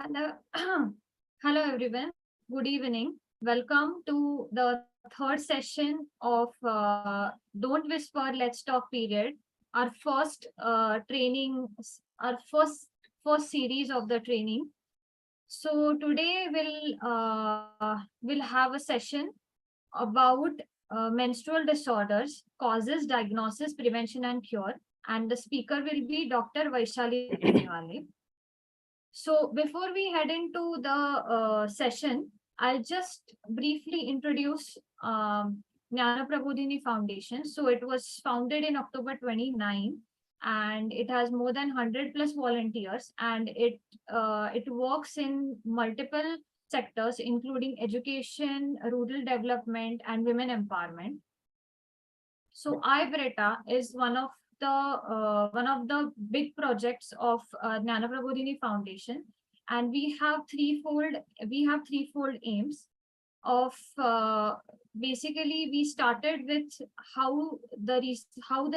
Hello, hello everyone. Good evening. Welcome to the third session of Don't Whisper, Let's Talk period. Our first training, our first series of the training. So today we'll have a session about menstrual disorders, causes, diagnosis, prevention, and cure. And the speaker will be Dr. Vaishali Biniwale. So before we head into the session, I'll just briefly introduce Jnana Prabodhini Foundation. So it was founded in October 29 and it has more than 100 plus volunteers, and it works in multiple sectors, including education, rural development, and women empowerment. So iBRETA is one of the big projects of Jnana Prabodhini Foundation, and we have threefold aims of basically we started with how the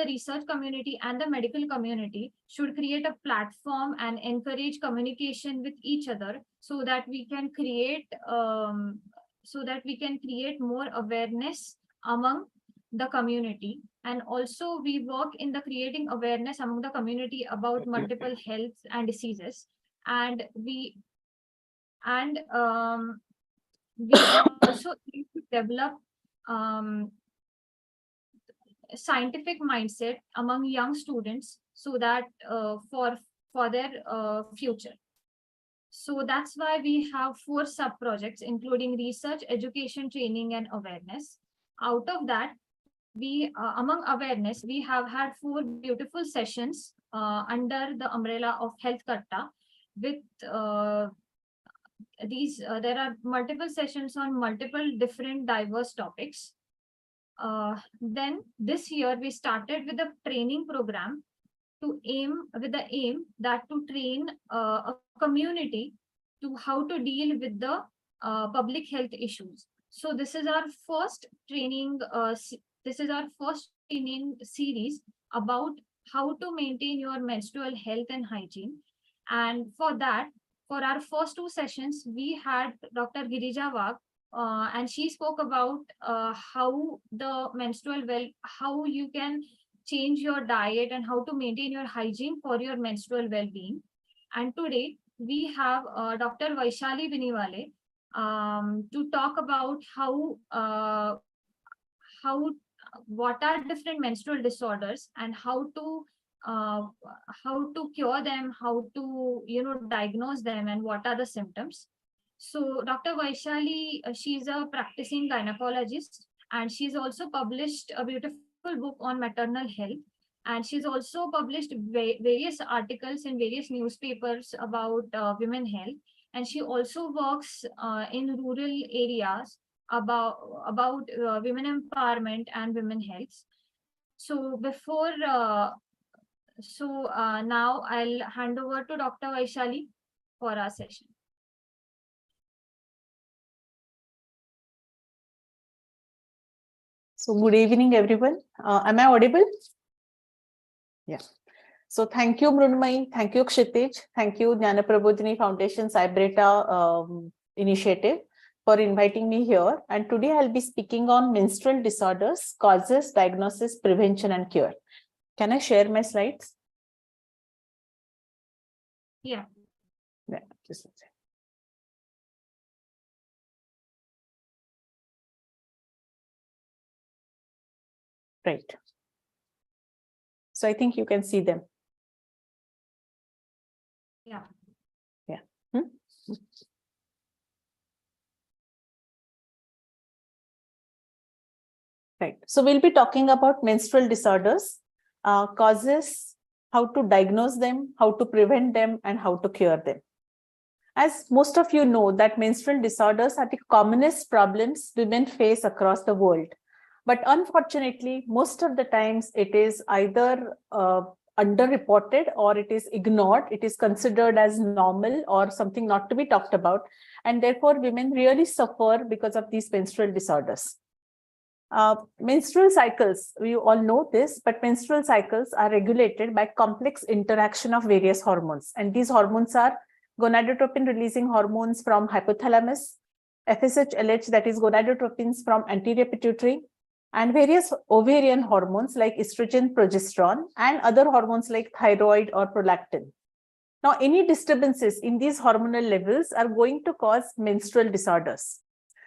research community and the medical community should create a platform and encourage communication with each other so that we can create more awareness among the community. And also we work in the creating awareness among the community about multiple health and diseases, and we also need to develop scientific mindset among young students so that for their future. So that's why we have 4 sub projects, including research, education, training, and awareness. Out of that, we among awareness, we have had 4 beautiful sessions under the umbrella of Health Katta. With there are multiple sessions on multiple different diverse topics. Then this year we started with a training program with the aim that to train a community to how to deal with the public health issues. So this is our first training. This is our first training series about how to maintain your menstrual health and hygiene. And for that, for our first 2 sessions, we had Dr. Girija Wagh, and she spoke about how you can change your diet and how to maintain your hygiene for your menstrual well-being. And today we have Dr. Vaishali Biniwale to talk about what are different menstrual disorders and how to cure them, how to diagnose them, and what are the symptoms. So Dr. Vaishali, she's a practicing gynecologist, and she's also published a beautiful book on maternal health, and she's also published various articles in various newspapers about women health. And she also works in rural areas about women empowerment and women health. So now I'll hand over to Dr. Vaishali for our session. So good evening, everyone. Am I audible? Yeah. So thank you, Mrunmayee. Thank you, Kshitij. Thank you, Jnana Prabodhini Foundation's iBRETA initiative for inviting me here. And today I'll be speaking on menstrual disorders, causes, diagnosis, prevention, and cure. Can I share my slides? Yeah. Yeah, just a second. Right. So I think you can see them. Yeah. Yeah. Right. So we'll be talking about menstrual disorders, causes, how to diagnose them, how to prevent them, and how to cure them. As most of you know, that menstrual disorders are the commonest problems women face across the world. But unfortunately, most of the times it is either underreported or it is ignored. It is considered as normal or something not to be talked about. And therefore, women really suffer because of these menstrual disorders. Menstrual cycles, we all know this, but menstrual cycles are regulated by complex interaction of various hormones. And these hormones are gonadotropin releasing hormones from hypothalamus, FSH, LH, that is gonadotropins from anterior pituitary, and various ovarian hormones like estrogen, progesterone, and other hormones like thyroid or prolactin. Now, any disturbances in these hormonal levels are going to cause menstrual disorders.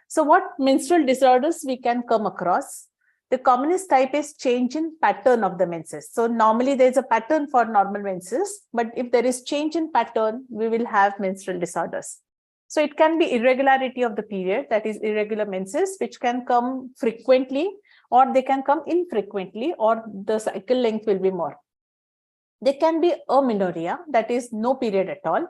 So what menstrual disorders we can come across? The commonest type is change in pattern of the menses. So normally there is a pattern for normal menses, but if there is change in pattern, we will have menstrual disorders. So it can be irregularity of the period, that is irregular menses, which can come frequently, or they can come infrequently, or the cycle length will be more. There can be amenorrhea, that is no period at all.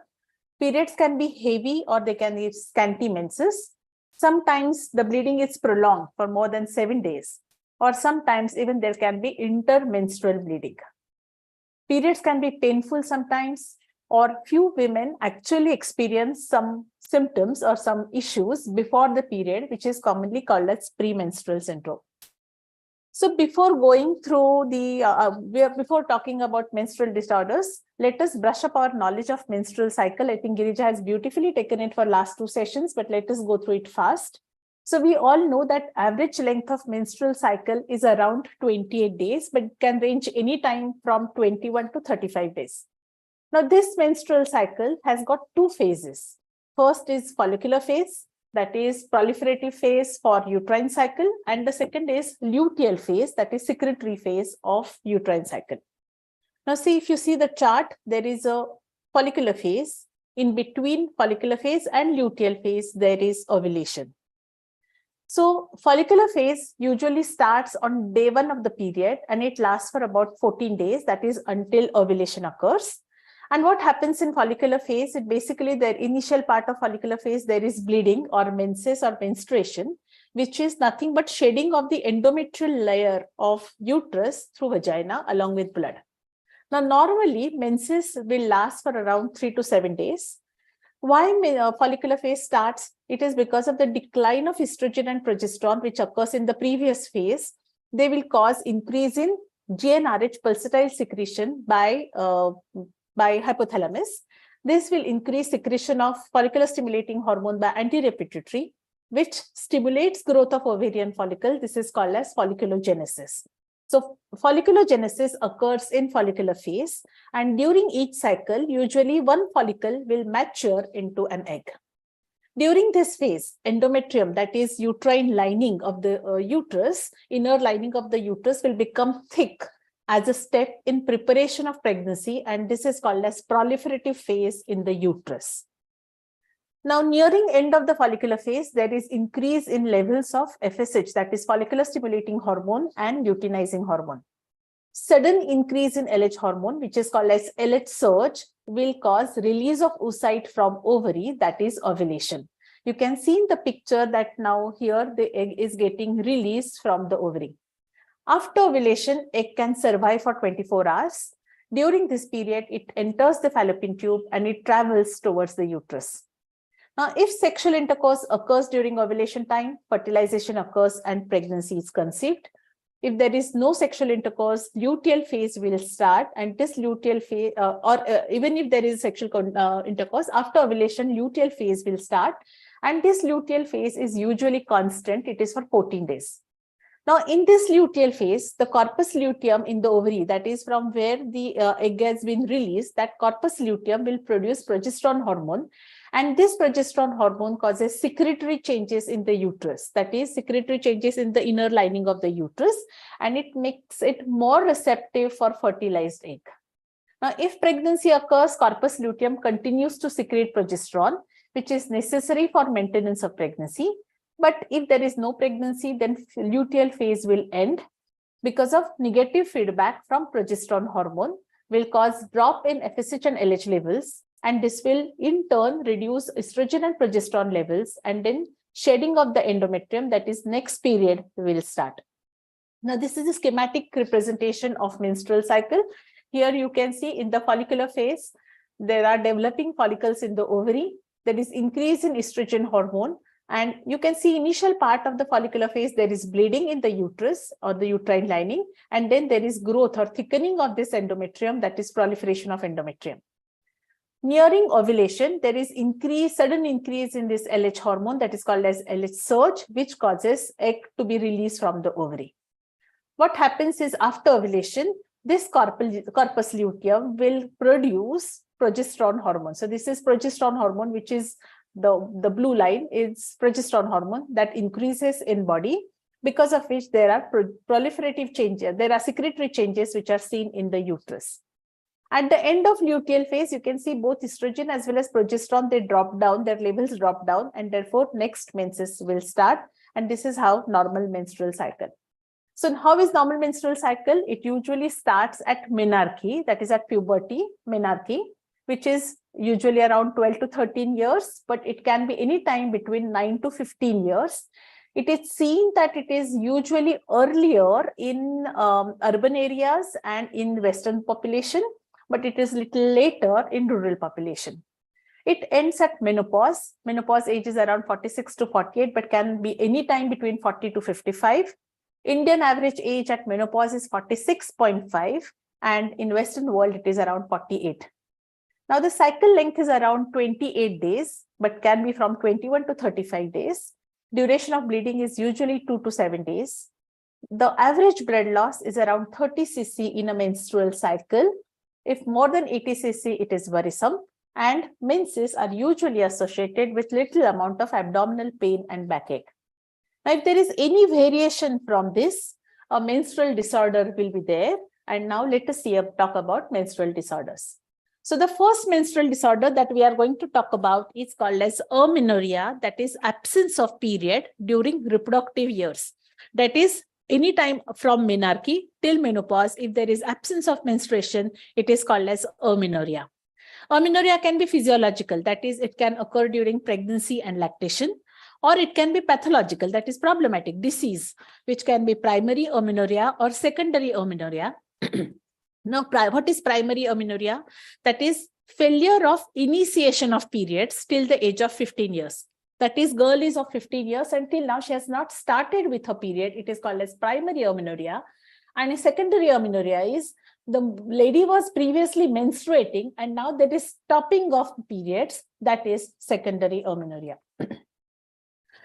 Periods can be heavy or they can be scanty menses. Sometimes the bleeding is prolonged for more than 7 days, or sometimes even there can be intermenstrual bleeding. Periods can be painful sometimes, or few women actually experience some symptoms or some issues before the period, which is commonly called as premenstrual syndrome. So before going through before talking about menstrual disorders, let us brush up our knowledge of menstrual cycle. I think Girija has beautifully taken it for last 2 sessions, but let us go through it fast. So we all know that average length of menstrual cycle is around 28 days, but it can range any time from 21 to 35 days. Now this menstrual cycle has got 2 phases. First is follicular phase, that is proliferative phase for uterine cycle, and the second is luteal phase, that is secretory phase of uterine cycle. Now see, if you see the chart, there is a follicular phase. In between follicular phase and luteal phase, there is ovulation. So follicular phase usually starts on day 1 of the period and it lasts for about 14 days, that is until ovulation occurs. And what happens in follicular phase, it basically the initial part of follicular phase, there is bleeding or menses or menstruation, which is nothing but shedding of the endometrial layer of uterus through vagina along with blood. Now, normally menses will last for around 3 to 7 days. Why follicular phase starts? It is because of the decline of estrogen and progesterone, which occurs in the previous phase. They will cause increase in GnRH pulsatile secretion by hypothalamus. This will increase secretion of follicular stimulating hormone by anterior pituitary, which stimulates growth of ovarian follicle. This is called as folliculogenesis. So folliculogenesis occurs in follicular phase, and during each cycle, usually one follicle will mature into an egg. During this phase, endometrium, that is uterine lining of the uterus, inner lining of the uterus will become thick as a step in preparation of pregnancy, and this is called as proliferative phase in the uterus. Now, nearing end of the follicular phase, there is increase in levels of FSH, that is follicular stimulating hormone and luteinizing hormone. Sudden increase in LH hormone, which is called as LH surge, will cause release of oocyte from ovary, that is ovulation. You can see in the picture that now here the egg is getting released from the ovary. After ovulation, egg can survive for 24 hours. During this period, it enters the fallopian tube and it travels towards the uterus. Now, if sexual intercourse occurs during ovulation time, fertilization occurs and pregnancy is conceived. If there is no sexual intercourse, luteal phase will start, and this luteal phase, even if there is sexual intercourse, after ovulation, luteal phase will start, and this luteal phase is usually constant. It is for 14 days. Now, in this luteal phase, the corpus luteum in the ovary, that is from where the egg has been released, that corpus luteum will produce progesterone hormone. And this progesterone hormone causes secretory changes in the uterus, that is secretory changes in the inner lining of the uterus, and it makes it more receptive for fertilized egg. Now, if pregnancy occurs, corpus luteum continues to secrete progesterone, which is necessary for maintenance of pregnancy. But if there is no pregnancy, then luteal phase will end because of negative feedback from progesterone hormone will cause drop in FSH and LH levels, and this will in turn reduce estrogen and progesterone levels, and then shedding of the endometrium, that is next period will start. Now, this is a schematic representation of menstrual cycle. Here you can see in the follicular phase, there are developing follicles in the ovary. There is increase in estrogen hormone. And you can see initial part of the follicular phase, there is bleeding in the uterus or the uterine lining, and then there is growth or thickening of this endometrium, that is proliferation of endometrium. Nearing ovulation, there is sudden increase in this LH hormone that is called as LH surge, which causes egg to be released from the ovary. What happens is after ovulation, this corpus luteum will produce progesterone hormone. So this is progesterone hormone, which is the blue line is progesterone hormone that increases in body, because of which there are proliferative changes. There are secretory changes which are seen in the uterus. At the end of luteal phase, you can see both estrogen as well as progesterone, they drop down, their levels drop down, and therefore next menses will start. And this is how normal menstrual cycle. So how is normal menstrual cycle? It usually starts at menarche, that is at puberty, menarche, which is usually around 12 to 13 years, but it can be any time between 9 to 15 years. It is seen that it is usually earlier in urban areas and in Western population, but it is little later in rural population. It ends at menopause. Menopause age is around 46 to 48, but can be any time between 40 to 55. Indian average age at menopause is 46.5, and in Western world, it is around 48. Now, the cycle length is around 28 days, but can be from 21 to 35 days. Duration of bleeding is usually 2 to 7 days. The average blood loss is around 30 cc in a menstrual cycle. If more than 80 cc, it is worrisome, and menses are usually associated with little amount of abdominal pain and backache. Now, if there is any variation from this, a menstrual disorder will be there. And now let us talk about menstrual disorders. So the first menstrual disorder that we are going to talk about is called as amenorrhea, that is absence of period during reproductive years. That is anytime from menarche till menopause, if there is absence of menstruation, it is called as amenorrhea. Amenorrhea can be physiological, that is, it can occur during pregnancy and lactation, or it can be pathological, that is problematic disease, which can be primary amenorrhea or secondary amenorrhea. Now, what is primary amenorrhea? That is failure of initiation of periods till the age of 15 years. That is, girl is of 15 years until now she has not started with her period. It is called as primary amenorrhea. And a secondary amenorrhea is the lady was previously menstruating and now there is stopping of periods. That is secondary amenorrhea.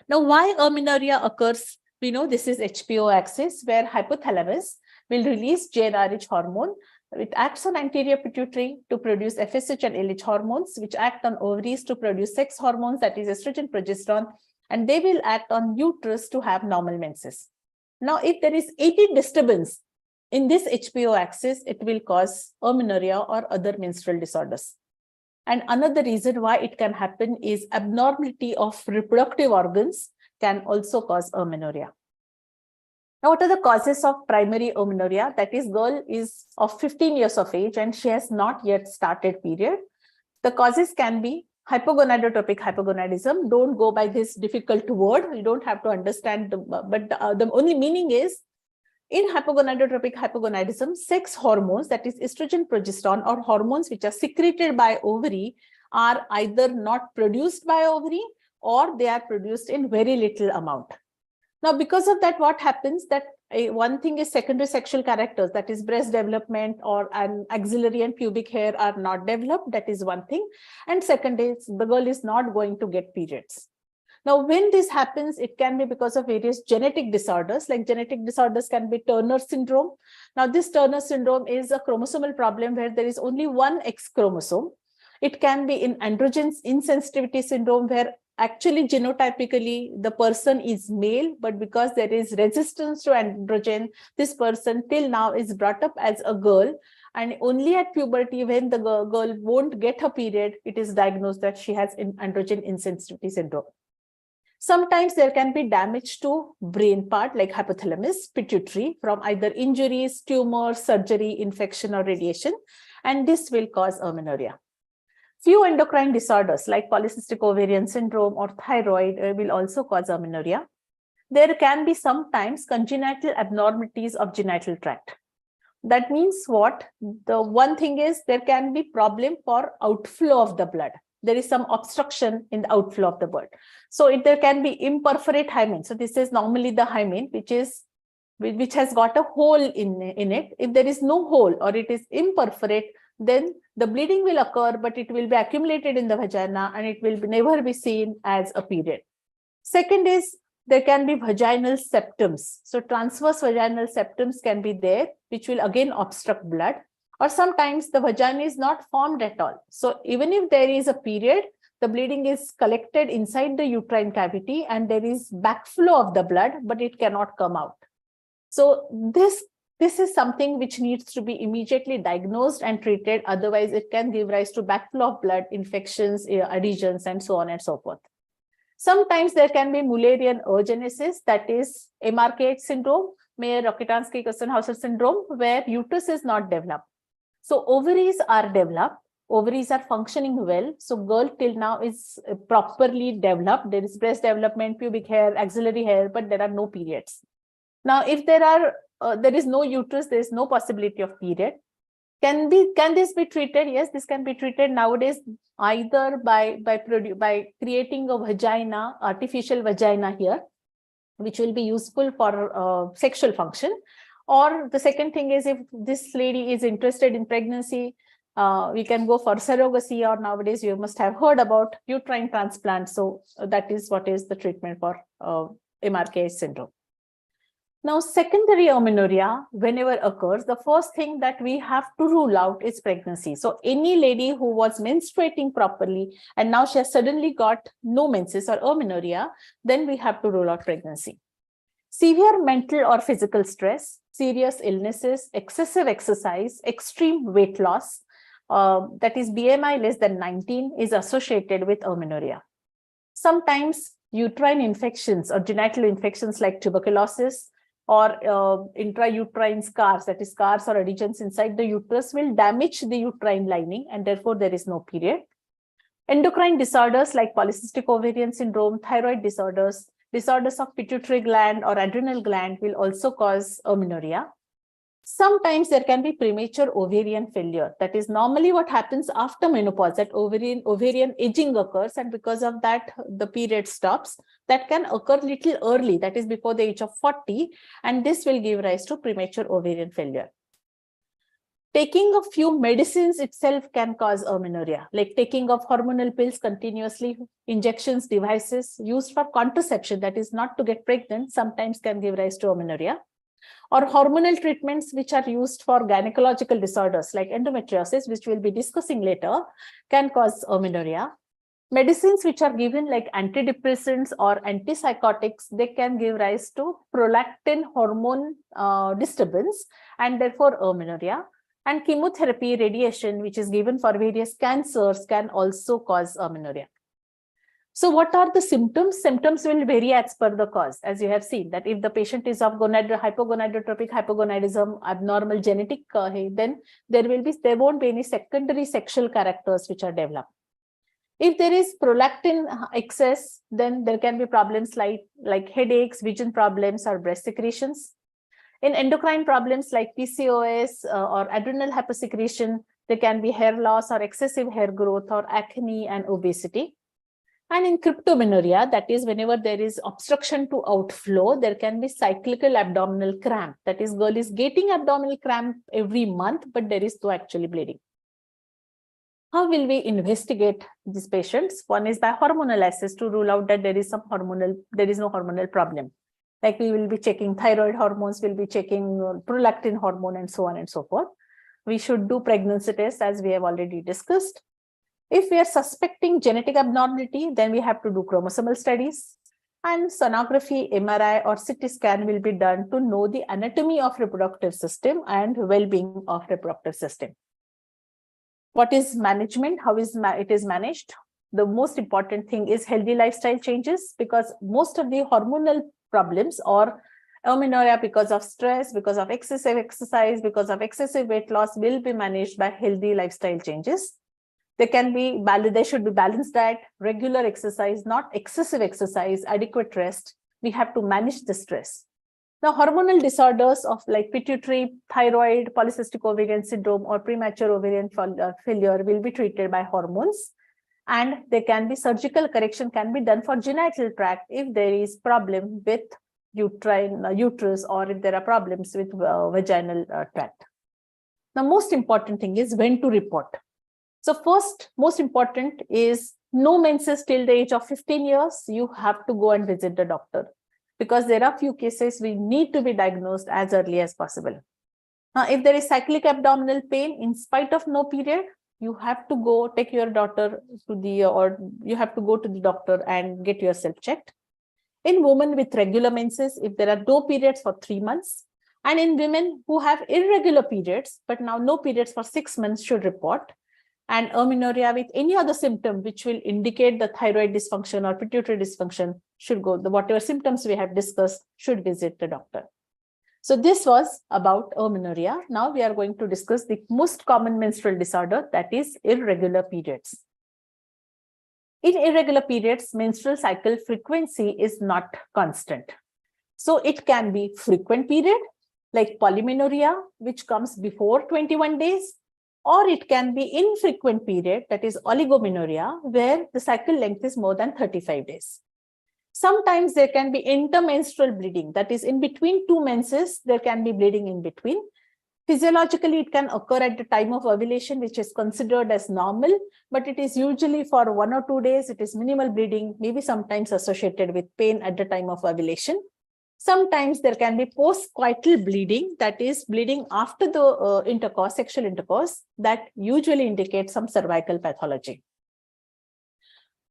Now, why amenorrhea occurs? We know this is HPO axis, where hypothalamus will release GnRH hormone. It acts on anterior pituitary to produce FSH and LH hormones, which act on ovaries to produce sex hormones, that is estrogen, progesterone, and they will act on uterus to have normal menses. Now, if there is any disturbance in this HPO axis, it will cause amenorrhea or other menstrual disorders. And another reason why it can happen is abnormality of reproductive organs can also cause amenorrhea. Now, what are the causes of primary amenorrhea? That is, girl is of 15 years of age and she has not yet started period. The causes can be hypogonadotropic hypogonadism. Don't go by this difficult word. You don't have to understand, but the only meaning is, in hypogonadotropic hypogonadism, sex hormones, that is estrogen, progesterone, or hormones which are secreted by ovary are either not produced by ovary or they are produced in very little amount. Now, because of that, what happens that one thing is secondary sexual characters, that is breast development or an axillary and pubic hair are not developed. That is one thing. And second is the girl is not going to get periods. Now, when this happens, it can be because of various genetic disorders, like genetic disorders can be Turner syndrome. Now, this Turner syndrome is a chromosomal problem where there is only one X chromosome. It can be in androgen insensitivity syndrome, where actually genotypically the person is male, but because there is resistance to androgen, this person till now is brought up as a girl. And only at puberty, when the girl won't get her period, it is diagnosed that she has androgen insensitivity syndrome. Sometimes there can be damage to brain part like hypothalamus, pituitary from either injuries, tumors, surgery, infection, or radiation, and this will cause amenorrhea. Few endocrine disorders like polycystic ovarian syndrome or thyroid will also cause amenorrhea. There can be sometimes congenital abnormalities of genital tract. That means what? The one thing is there can be problem for outflow of the blood. There is some obstruction in the outflow of the blood. So there can be imperforate hymen. So this is normally the hymen which has got a hole in it. If there is no hole or it is imperforate, then the bleeding will occur, but it will be accumulated in the vagina and it will never be seen as a period. Second is there can be vaginal septums. So transverse vaginal septums can be there, which will again obstruct blood. Or sometimes the vagina is not formed at all. So even if there is a period, the bleeding is collected inside the uterine cavity and there is backflow of the blood, but it cannot come out. So this is something which needs to be immediately diagnosed and treated. Otherwise, it can give rise to backflow of blood, infections, adhesions, and so on and so forth. Sometimes there can be Mullerian oogenesis, that is Amenorrhea syndrome, Mayer-Rokitansky-Kustenhauser syndrome, where uterus is not developed. So ovaries are developed, ovaries are functioning well. So girl till now is properly developed. There is breast development, pubic hair, axillary hair, but there are no periods. Now, if there is no uterus, there is no possibility of period. Can this be treated? Yes, this can be treated nowadays either by creating a vagina, artificial vagina here, which will be useful for sexual function. Or the second thing is, if this lady is interested in pregnancy, we can go for surrogacy, or nowadays you must have heard about uterine transplant. So that is what is the treatment for Amenorrhea syndrome. Now, secondary amenorrhea, whenever occurs, the first thing that we have to rule out is pregnancy. So any lady who was menstruating properly and now she has suddenly got no menses or amenorrhea, then we have to rule out pregnancy. Severe mental or physical stress, serious illnesses, excessive exercise, extreme weight loss, that is BMI less than 19, is associated with amenorrhea. Sometimes uterine infections or genital infections like tuberculosis or intrauterine scars, that is scars or adhesions inside the uterus, will damage the uterine lining and therefore there is no period. Endocrine disorders like polycystic ovarian syndrome, thyroid disorders, disorders of pituitary gland or adrenal gland will also cause amenorrhea. Sometimes there can be premature ovarian failure. That is normally what happens after menopause, that ovarian aging occurs, and because of that, the period stops. That can occur little early, that is before the age of 40, and this will give rise to premature ovarian failure. Taking a few medicines itself can cause amenorrhea, like taking of hormonal pills continuously, injections, devices used for contraception, that is not to get pregnant, sometimes can give rise to amenorrhea. Or hormonal treatments which are used for gynecological disorders like endometriosis, which we'll be discussing later, can cause amenorrhea. Medicines which are given like antidepressants or antipsychotics, they can give rise to prolactin hormone disturbance and therefore amenorrhea. And chemotherapy, radiation, which is given for various cancers, can also cause amenorrhea. So what are the symptoms? Symptoms will vary as per the cause. As you have seen, that if the patient is of hypogonadotropic hypogonadism, abnormal genetic, then there won't be any secondary sexual characters which are developed. If there is prolactin excess, then there can be problems like headaches, vision problems, or breast secretions. In endocrine problems like PCOS or adrenal hypersecretion, there can be hair loss or excessive hair growth or acne and obesity. And in cryptomenorrhea, that is whenever there is obstruction to outflow, there can be cyclical abdominal cramp. That is, girl is getting abdominal cramp every month, but there is no actually bleeding. How will we investigate these patients? One is by hormonal assess to rule out that there is no hormonal problem. Like we will be checking thyroid hormones, we'll be checking prolactin hormone and so on and so forth. We should do pregnancy tests as we have already discussed. If we are suspecting genetic abnormality, then we have to do chromosomal studies, and sonography, MRI or CT scan will be done to know the anatomy of reproductive system and well-being of reproductive system. What is management? How is it is managed? The most important thing is healthy lifestyle changes, because most of the hormonal problems or amenorrhea because of stress, because of excessive exercise, because of excessive weight loss will be managed by healthy lifestyle changes. There should be balanced diet, regular exercise, not excessive exercise, adequate rest. We have to manage the stress. Now, hormonal disorders of like pituitary, thyroid, polycystic ovarian syndrome, or premature ovarian failure will be treated by hormones. And there can be surgical correction can be done for genital tract if there is problem with uterus, or if there are problems with vaginal tract. The most important thing is when to report. So first, most important is no menses till the age of 15 years, you have to go and visit the doctor, because there are few cases we need to be diagnosed as early as possible. Now, if there is cyclic abdominal pain in spite of no period, you have to go take your daughter to the, or you have to go to the doctor and get yourself checked. In women with regular menses, if there are no periods for 3 months, and in women who have irregular periods, but now no periods for 6 months, should report. And amenorrhea with any other symptom which will indicate the thyroid dysfunction or pituitary dysfunction should go, whatever symptoms we have discussed, should visit the doctor. So this was about amenorrhea. Now we are going to discuss the most common menstrual disorder, that is irregular periods. In irregular periods, menstrual cycle frequency is not constant. So it can be frequent period, like polymenorrhea, which comes before 21 days, or it can be infrequent period, that is oligomenorrhea, where the cycle length is more than 35 days. Sometimes there can be intermenstrual bleeding, that is in between two menses, there can be bleeding in between. Physiologically, it can occur at the time of ovulation, which is considered as normal, but it is usually for 1 or 2 days, it is minimal bleeding, maybe sometimes associated with pain at the time of ovulation. Sometimes there can be postcoital bleeding, that is bleeding after the intercourse, sexual intercourse, that usually indicates some cervical pathology.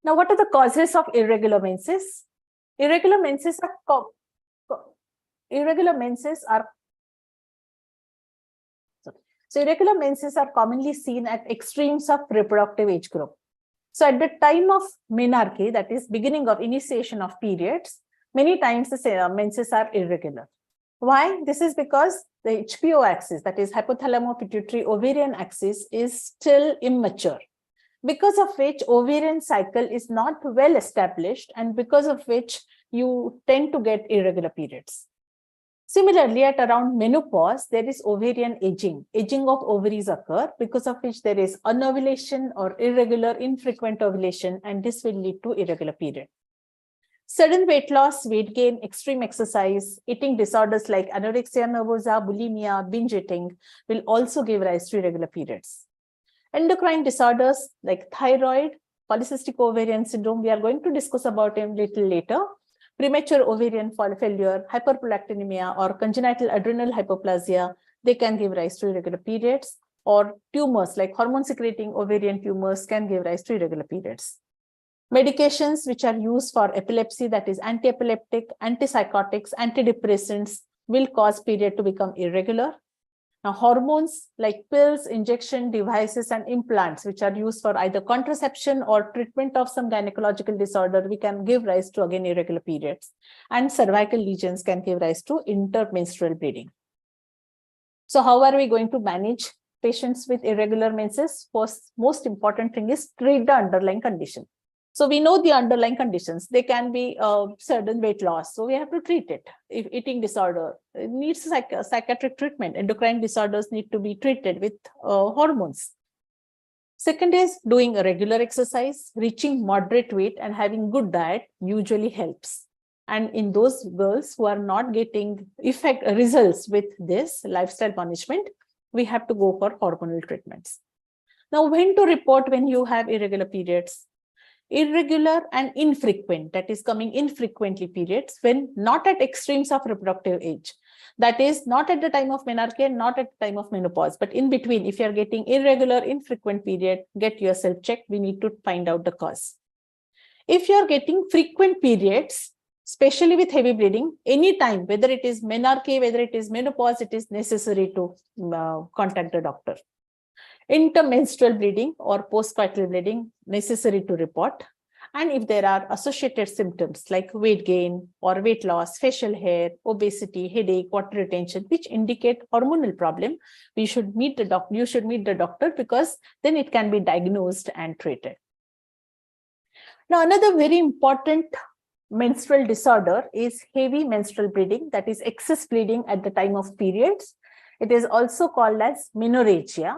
Now, what are the causes of irregular menses? Irregular menses are commonly seen at extremes of reproductive age group. So at the time of menarche, that is beginning of initiation of periods, many times the menses are irregular. Why? This is because the HPO axis, that is hypothalamo-pituitary-ovarian axis, is still immature, because of which ovarian cycle is not well established, and because of which you tend to get irregular periods. Similarly, at around menopause, there is ovarian aging. Aging of ovaries occur, because of which there is anovulation or irregular, infrequent ovulation, and this will lead to irregular period. Sudden weight loss, weight gain, extreme exercise, eating disorders like anorexia nervosa, bulimia, binge eating will also give rise to irregular periods. Endocrine disorders like thyroid, polycystic ovarian syndrome, we are going to discuss about them little later. Premature ovarian failure, hyperprolactinemia, or congenital adrenal hypoplasia, they can give rise to irregular periods. Or tumors like hormone-secreting ovarian tumors can give rise to irregular periods. Medications which are used for epilepsy, that is anti-epileptic, antipsychotics, antidepressants, will cause period to become irregular. Now, hormones like pills, injection devices, and implants, which are used for either contraception or treatment of some gynecological disorder, we can give rise to again irregular periods. And cervical lesions can give rise to intermenstrual bleeding. So how are we going to manage patients with irregular menses? First, most important thing is treat the underlying condition. So we know the underlying conditions. They can be sudden weight loss, so we have to treat it. If eating disorder, it needs psychiatric treatment. Endocrine disorders need to be treated with hormones. Second is doing a regular exercise, reaching moderate weight, and having good diet usually helps. And in those girls who are not getting results with this lifestyle management, we have to go for hormonal treatments. Now, when to report when you have irregular periods? Irregular and infrequent, that is coming infrequently periods when not at extremes of reproductive age. That is not at the time of menarche and not at the time of menopause, but in between. If you are getting irregular, infrequent period, get yourself checked. We need to find out the cause. If you are getting frequent periods, especially with heavy bleeding, anytime, whether it is menarche, whether it is menopause, it is necessary to contact the doctor. Intermenstrual bleeding or postcoital bleeding, necessary to report. And if there are associated symptoms like weight gain or weight loss, facial hair, obesity, headache, water retention, which indicate hormonal problem, we should meet the doctor. You should meet the doctor, because then it can be diagnosed and treated. Now, another very important menstrual disorder is heavy menstrual bleeding, that is excess bleeding at the time of periods. It is also called as menorrhagia.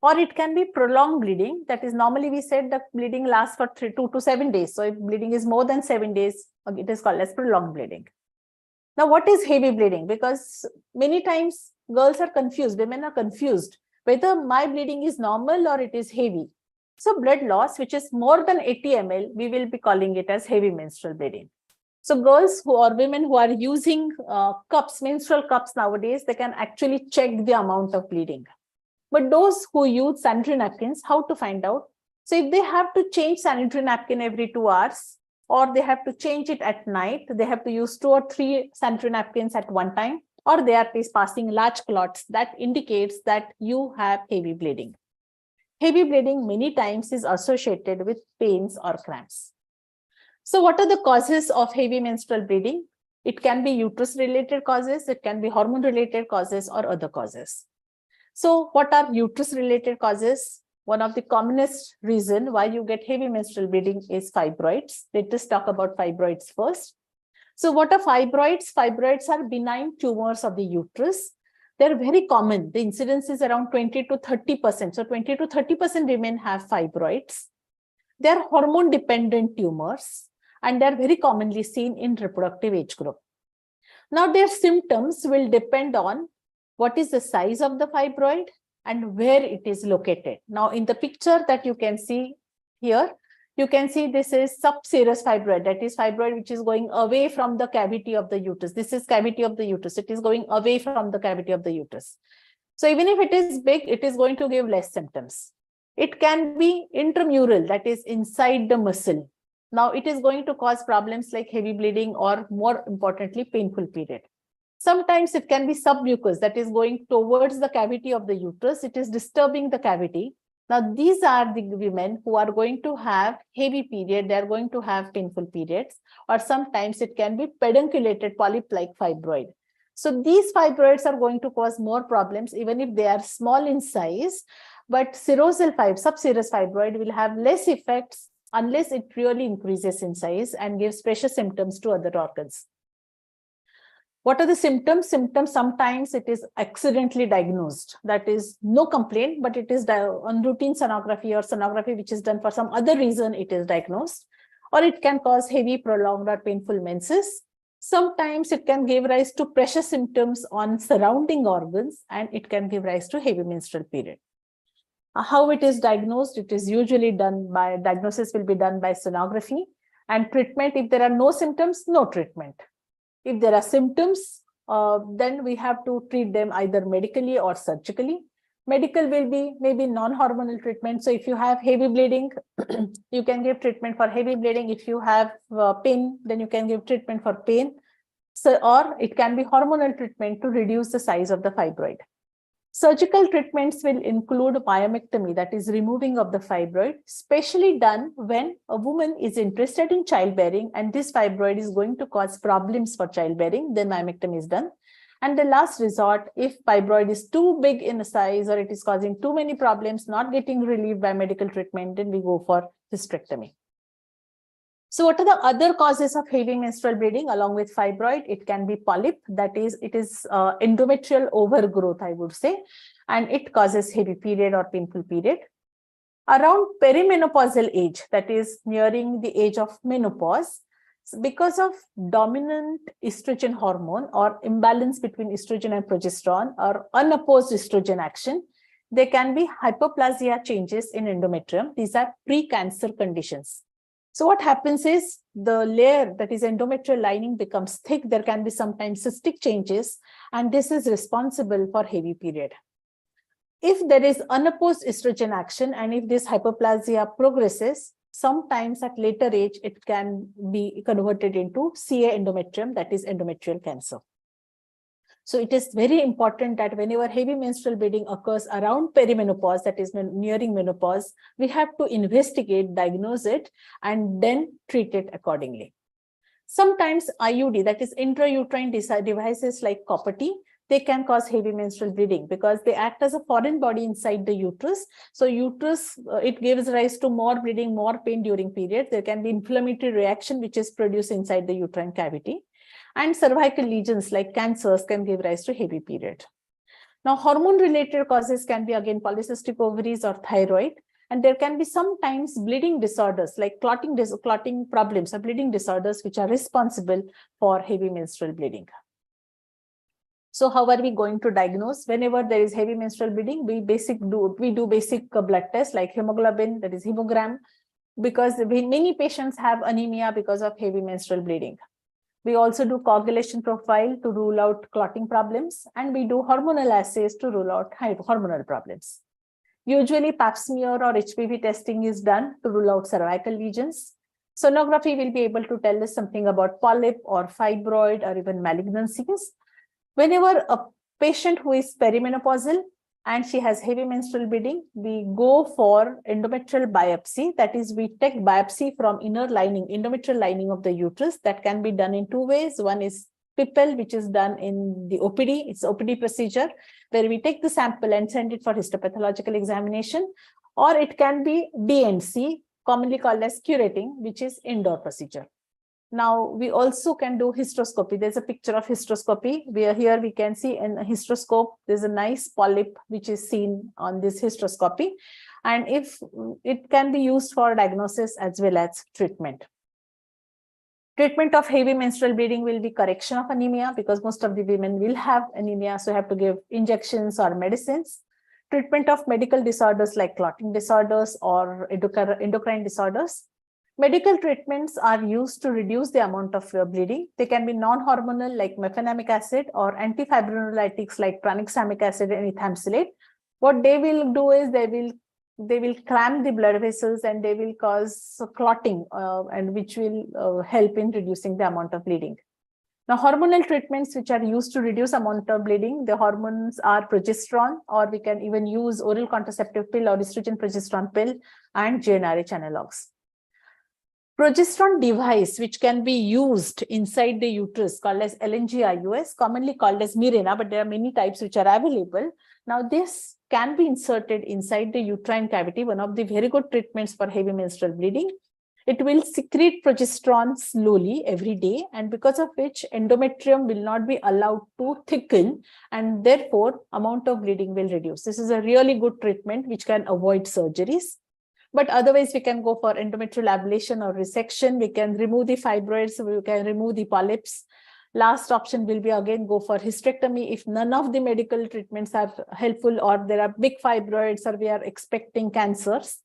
Or it can be prolonged bleeding. That is, normally we said the bleeding lasts for 2 to 7 days. So if bleeding is more than 7 days, it is called as prolonged bleeding. Now, what is heavy bleeding? Because many times girls are confused, women are confused whether my bleeding is normal or it is heavy. So blood loss, which is more than 80 ml, we will be calling it as heavy menstrual bleeding. So girls who or women who are using cups, menstrual cups nowadays, they can actually check the amount of bleeding. But those who use sanitary napkins, how to find out? So if they have to change sanitary napkin every 2 hours, or they have to change it at night, they have to use 2 or 3 sanitary napkins at one time, or they are passing large clots, that indicates that you have heavy bleeding. Heavy bleeding many times is associated with pains or cramps. So what are the causes of heavy menstrual bleeding? It can be uterus-related causes, it can be hormone-related causes, or other causes. So what are uterus-related causes? One of the commonest reason why you get heavy menstrual bleeding is fibroids. Let us talk about fibroids first. So what are fibroids? Fibroids are benign tumors of the uterus. They're very common. The incidence is around 20 to 30%. So 20 to 30% women have fibroids. They're hormone-dependent tumors, and they're very commonly seen in reproductive age group. Now, their symptoms will depend on what is the size of the fibroid and where it is located. Now, in the picture that you can see here, you can see this is subserous fibroid, that is fibroid which is going away from the cavity of the uterus. This is cavity of the uterus. It is going away from the cavity of the uterus. So even if it is big, it is going to give less symptoms. It can be intramural, that is inside the muscle. Now, it is going to cause problems like heavy bleeding or, more importantly, painful period. Sometimes it can be submucous, that is going towards the cavity of the uterus. It is disturbing the cavity. Now, these are the women who are going to have heavy period. They are going to have painful periods, or sometimes it can be pedunculated polyp-like fibroid. So these fibroids are going to cause more problems, even if they are small in size. But serosal subserous fibroid will have less effects unless it really increases in size and gives pressure symptoms to other organs. What are the symptoms? Symptoms, sometimes it is accidentally diagnosed. That is no complaint, but it is on routine sonography or sonography which is done for some other reason, it is diagnosed. Or it can cause heavy, prolonged or painful menses. Sometimes it can give rise to pressure symptoms on surrounding organs, and it can give rise to heavy menstrual period. How it is diagnosed? It is usually done by, diagnosis will be done by sonography, and treatment, if there are no symptoms, no treatment. If there are symptoms, then we have to treat them either medically or surgically. Medical will be maybe non-hormonal treatment. So if you have heavy bleeding, you can give treatment for heavy bleeding. If you have pain, then you can give treatment for pain. So, or it can be hormonal treatment to reduce the size of the fibroid. Surgical treatments will include myomectomy, that is removing of the fibroid, specially done when a woman is interested in childbearing and this fibroid is going to cause problems for childbearing, then myomectomy is done. And the last resort, if fibroid is too big in size or it is causing too many problems, not getting relieved by medical treatment, then we go for hysterectomy. So what are the other causes of heavy menstrual bleeding along with fibroid? It can be polyp, that is, it is endometrial overgrowth, I would say, and it causes heavy period or painful period. Around perimenopausal age, that is nearing the age of menopause, because of dominant estrogen hormone or imbalance between estrogen and progesterone or unopposed estrogen action, there can be hyperplasia changes in endometrium. These are pre-cancer conditions. So what happens is the layer, that is endometrial lining, becomes thick. There can be sometimes cystic changes, and this is responsible for heavy period. If there is unopposed estrogen action and if this hyperplasia progresses, sometimes at later age, it can be converted into CA endometrium, that is endometrial cancer. So it is very important that whenever heavy menstrual bleeding occurs around perimenopause, that is nearing menopause, we have to investigate, diagnose it, and then treat it accordingly. Sometimes IUD, that is intrauterine devices like copper T, they can cause heavy menstrual bleeding because they act as a foreign body inside the uterus. So uterus, it gives rise to more bleeding, more pain during period. There can be inflammatory reaction which is produced inside the uterine cavity. And cervical lesions like cancers can give rise to heavy period. Now, hormone-related causes can be again polycystic ovaries or thyroid, and there can be sometimes bleeding disorders like clotting problems or bleeding disorders which are responsible for heavy menstrual bleeding. So how are we going to diagnose? Whenever there is heavy menstrual bleeding, we do basic blood tests like hemoglobin, that is hemogram, because many patients have anemia because of heavy menstrual bleeding. We also do coagulation profile to rule out clotting problems, and we do hormonal assays to rule out hormonal problems. Usually pap smear or HPV testing is done to rule out cervical lesions. Sonography will be able to tell us something about polyp or fibroid or even malignancies. Whenever a patient who is perimenopausal and she has heavy menstrual bleeding, we go for endometrial biopsy. That is, we take biopsy from endometrial lining of the uterus. That can be done in two ways. One is PIPL, which is done in the OPD. It's OPD procedure, where we take the sample and send it for histopathological examination. Or it can be DNC, commonly called as curating, which is indoor procedure. Now, we also can do hysteroscopy. There's a picture of hysteroscopy where here we can see in a hysteroscope, there's a nice polyp which is seen on this hysteroscopy. And if it can be used for diagnosis as well as treatment. Treatment of heavy menstrual bleeding will be correction of anemia, because most of the women will have anemia, so have to give injections or medicines. Treatment of medical disorders like clotting disorders or endocrine disorders. Medical treatments are used to reduce the amount of bleeding. They can be non-hormonal like mefenamic acid, or antifibrinolytics like tranexamic acid and ethamsulate. What they will do is they will clamp the blood vessels and they will cause clotting, and which will help in reducing the amount of bleeding. Now, hormonal treatments which are used to reduce amount of bleeding, the hormones are progesterone, or we can even use oral contraceptive pill or estrogen progesterone pill and GnRH analogs. Progesterone device, which can be used inside the uterus, called as LNG-IUS, commonly called as Mirena, but there are many types which are available. Now, this can be inserted inside the uterine cavity, one of the very good treatments for heavy menstrual bleeding. It will secrete progesterone slowly every day, and because of which endometrium will not be allowed to thicken, and therefore amount of bleeding will reduce. This is a really good treatment which can avoid surgeries. But otherwise, we can go for endometrial ablation or resection. We can remove the fibroids, we can remove the polyps. Last option will be again go for hysterectomy if none of the medical treatments are helpful, or there are big fibroids, or we are expecting cancers.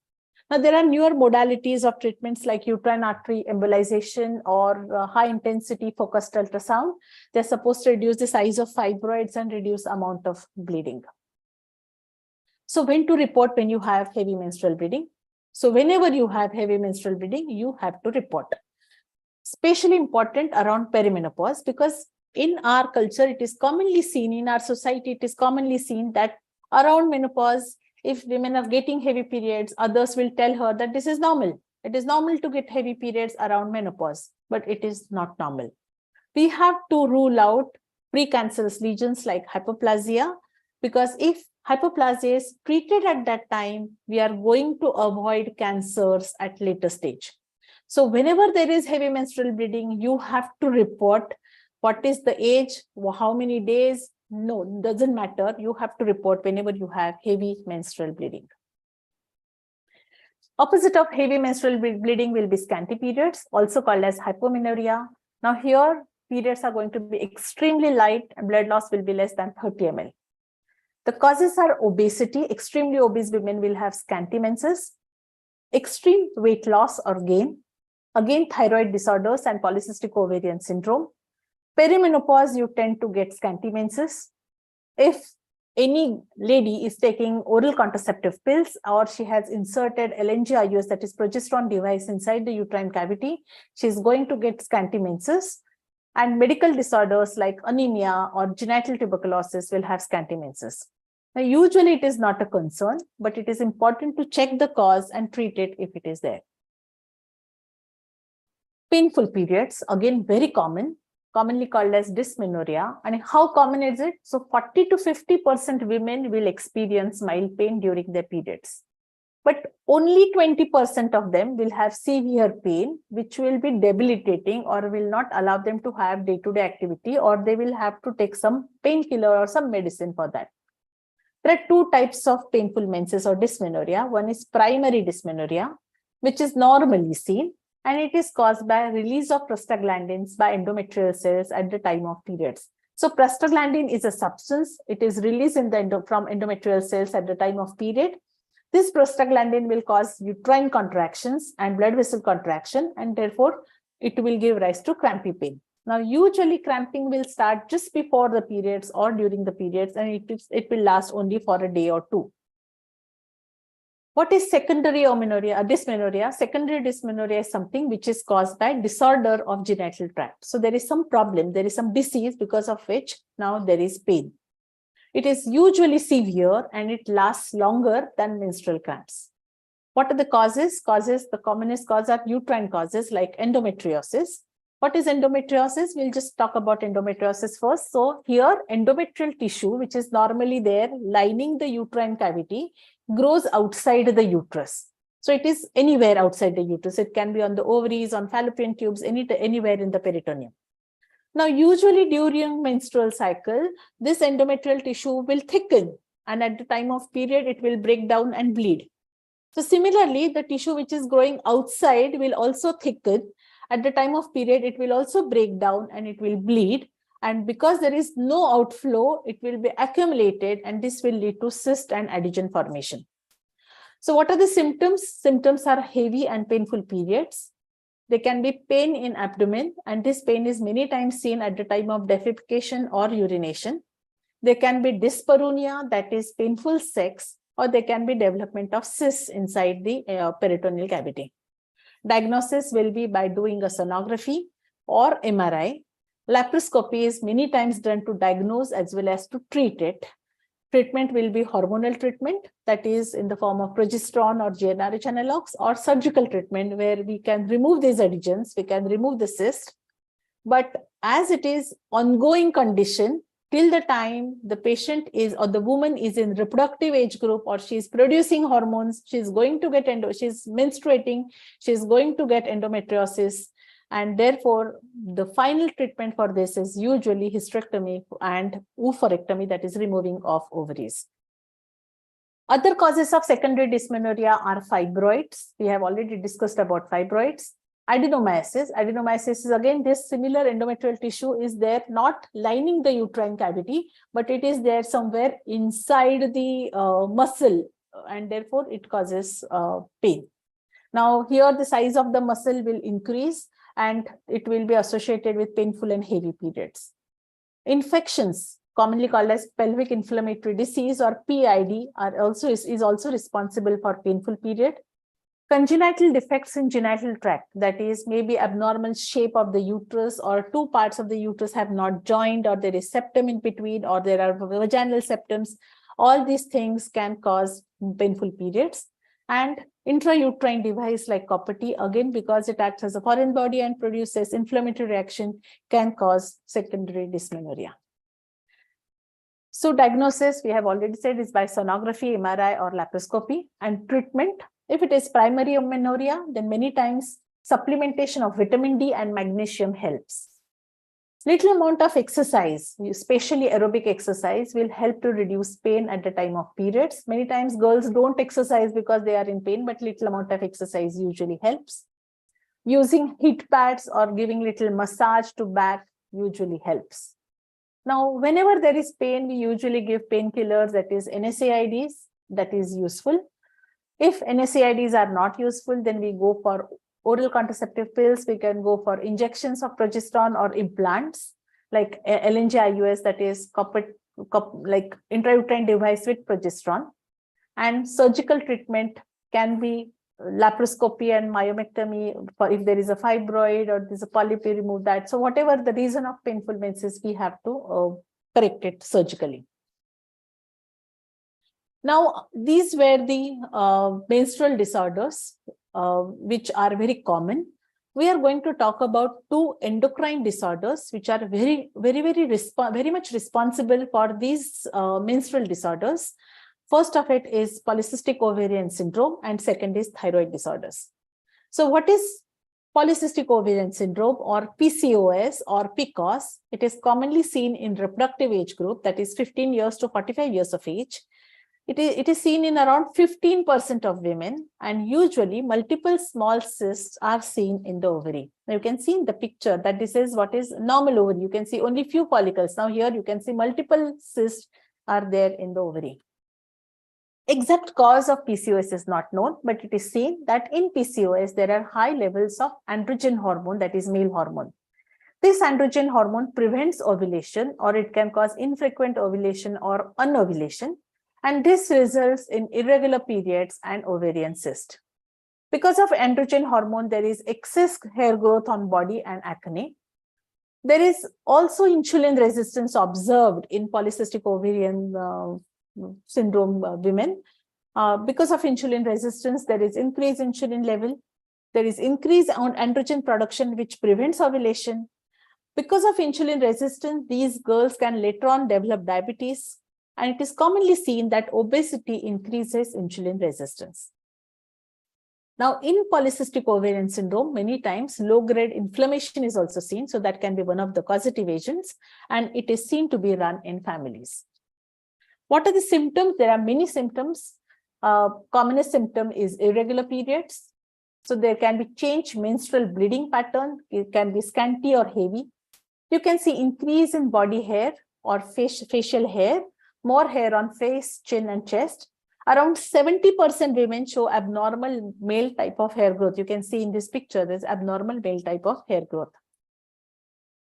Now, there are newer modalities of treatments like uterine artery embolization or high intensity focused ultrasound. They're supposed to reduce the size of fibroids and reduce amount of bleeding. So when to report when you have heavy menstrual bleeding? So whenever you have heavy menstrual bleeding, you have to report. Especially important around perimenopause, because in our culture, it is commonly seen, in our society, it is commonly seen that around menopause, if women are getting heavy periods, others will tell her that this is normal. It is normal to get heavy periods around menopause, but it is not normal. We have to rule out precancerous lesions like hypoplasia, because if hypoplasia is treated at that time, we are going to avoid cancers at later stage. So whenever there is heavy menstrual bleeding, you have to report what is the age, how many days. No, doesn't matter. You have to report whenever you have heavy menstrual bleeding. Opposite of heavy menstrual bleeding will be scanty periods, also called as hypomenorrhea. Now here, periods are going to be extremely light and blood loss will be less than 30 ml. The causes are obesity. Extremely obese women will have scanty menses, extreme weight loss or gain, again thyroid disorders and polycystic ovarian syndrome. Perimenopause, you tend to get scanty menses. If any lady is taking oral contraceptive pills, or she has inserted LNG-IUS, that is progesterone device, inside the uterine cavity, she is going to get scanty menses. And medical disorders like anemia or genital tuberculosis will have scanty menses. Now, usually it is not a concern, but it is important to check the cause and treat it if it is there. Painful periods, again very common, commonly called as dysmenorrhea. And how common is it? So 40 to 50% women will experience mild pain during their periods. But only 20% of them will have severe pain, which will be debilitating or will not allow them to have day-to-day activity, or they will have to take some painkiller or some medicine for that. There are two types of painful menses or dysmenorrhea. One is primary dysmenorrhea, which is normally seen, and it is caused by release of prostaglandins by endometrial cells at the time of periods. So prostaglandin is a substance. It is released in the from endometrial cells at the time of period. This prostaglandin will cause uterine contractions and blood vessel contraction, and therefore it will give rise to crampy pain. Now, usually cramping will start just before the periods or during the periods, and it will last only for a day or two. What is secondary dysmenorrhea? Secondary dysmenorrhea is something which is caused by disorder of genital tract. So there is some problem, there is some disease because of which now there is pain. It is usually severe and it lasts longer than menstrual cramps. What are the causes? The commonest causes are uterine causes like endometriosis. What is endometriosis? We'll just talk about endometriosis first. So here, endometrial tissue, which is normally there lining the uterine cavity, grows outside the uterus. So it is anywhere outside the uterus. It can be on the ovaries, on fallopian tubes, anywhere in the peritoneum. Now, usually during menstrual cycle, this endometrial tissue will thicken, and at the time of period, it will break down and bleed. So similarly, the tissue which is growing outside will also thicken. At the time of period, it will also break down and it will bleed. And because there is no outflow, it will be accumulated, and this will lead to cyst and adhesion formation. So what are the symptoms? Symptoms are heavy and painful periods. There can be pain in abdomen, and this pain is many times seen at the time of defecation or urination. There can be dyspareunia, that is painful sex, or there can be development of cysts inside the peritoneal cavity. Diagnosis will be by doing a sonography or MRI. Laparoscopy is many times done to diagnose as well as to treat it. Treatment will be hormonal treatment, that is in the form of progesterone or GnRH analogs, or surgical treatment where we can remove these adhesions, we can remove the cyst. But as it is ongoing condition, till the time the patient is or the woman is in reproductive age group, or she is producing hormones, she's going to get she's menstruating, she's going to get endometriosis, and therefore the final treatment for this is usually hysterectomy and oophorectomy, that is removing of ovaries. Other causes of secondary dysmenorrhea are fibroids. We have already discussed about fibroids. Adenomyosis. Adenomyosis is again this similar endometrial tissue is there not lining the uterine cavity, but it is there somewhere inside the muscle, and therefore it causes pain. Now here the size of the muscle will increase and it will be associated with painful and heavy periods. Infections, commonly called as pelvic inflammatory disease or PID, is also responsible for painful period. Congenital defects in genital tract, that is maybe abnormal shape of the uterus, or two parts of the uterus have not joined, or there is septum in between, or there are vaginal septums. All these things can cause painful periods. And intrauterine device like copper-T, again because it acts as a foreign body and produces inflammatory reaction, can cause secondary dysmenorrhea. So diagnosis, we have already said, is by sonography, MRI or laparoscopy. And treatment, if it is primary amenorrhea, then many times supplementation of vitamin D and magnesium helps. Little amount of exercise, especially aerobic exercise, will help to reduce pain at the time of periods. Many times girls don't exercise because they are in pain, but little amount of exercise usually helps. Using heat pads or giving little massage to back usually helps. Now, whenever there is pain, we usually give painkillers, that is NSAIDs, that is useful. If NSAIDs are not useful, then we go for oral contraceptive pills. We can go for injections of progesterone or implants like LNG-IUS, that is like intrauterine device with progesterone. And surgical treatment can be laparoscopy and myomectomy for if there is a fibroid or there's a polyp, we remove that. So whatever the reason of painful menses, we have to correct it surgically. Now, these were the menstrual disorders, which are very common. We are going to talk about two endocrine disorders, which are very much responsible for these menstrual disorders. First of it is polycystic ovarian syndrome, and second is thyroid disorders. So what is polycystic ovarian syndrome or PCOS or PCOS? It is commonly seen in reproductive age group, that is 15 years to 45 years of age. It is seen in around 15% of women, and usually multiple small cysts are seen in the ovary. Now you can see in the picture that this is what is normal ovary. You can see only few follicles. Now here you can see multiple cysts are there in the ovary. Exact cause of PCOS is not known, but it is seen that in PCOS there are high levels of androgen hormone, that is male hormone. This androgen hormone prevents ovulation, or it can cause infrequent ovulation or anovulation, and this results in irregular periods and ovarian cyst. Because of androgen hormone, there is excess hair growth on body and acne. There is also insulin resistance observed in polycystic ovarian syndrome women. Because of insulin resistance, there is increased insulin level. There is increase on androgen production, which prevents ovulation. Because of insulin resistance, these girls can later on develop diabetes, and it is commonly seen that obesity increases insulin resistance. Now, in polycystic ovarian syndrome, many times low-grade inflammation is also seen, so that can be one of the causative agents, and it is seen to be run in families. What are the symptoms? There are many symptoms. Commonest symptom is irregular periods. So there can be changed menstrual bleeding pattern. It can be scanty or heavy. You can see increase in body hair or facial hair, more hair on face, chin, and chest. Around 70% women show abnormal male type of hair growth. You can see in this picture, there's abnormal male type of hair growth.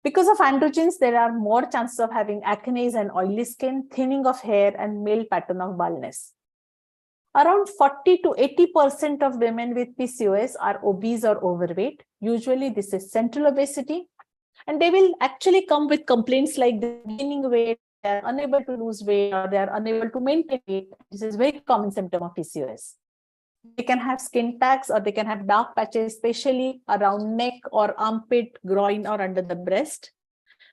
Because of androgens, there are more chances of having acne and oily skin, thinning of hair, and male pattern of baldness. Around 40 to 80% of women with PCOS are obese or overweight. Usually this is central obesity, and they will actually come with complaints like gaining weight, they are unable to lose weight, or they are unable to maintain weight. This is a very common symptom of PCOS. They can have skin tags, or they can have dark patches, especially around neck or armpit, groin, or under the breast.